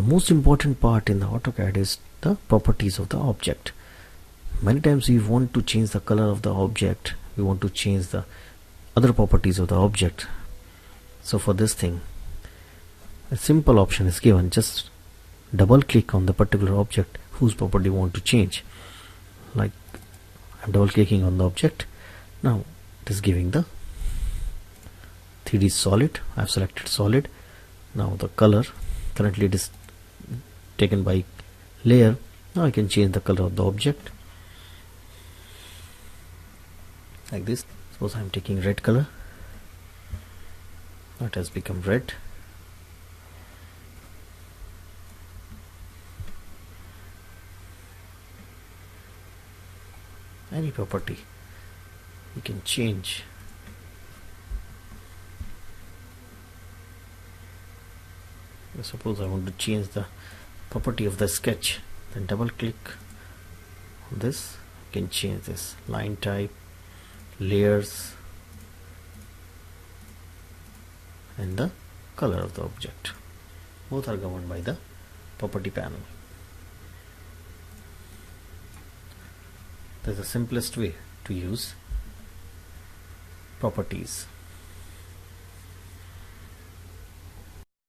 The most important part in the AutoCAD is the properties of the object. Many times we want to change the color of the object, we want to change the other properties of the object. So for this thing, a simple option is given. Just double click on the particular object whose property you want to change. Like I'm double clicking on the object. Now it is giving the 3D solid. I have selected solid. Now the color, currently it is taken by layer. Now I can change the color of the object like this. Suppose I am taking red color. Now it has become red. Any property you can change. Suppose I want to change the property of the sketch, then double click on this. You can change this line type, layers, and the color of the object. Both are governed by the property panel. That's the simplest way to use properties.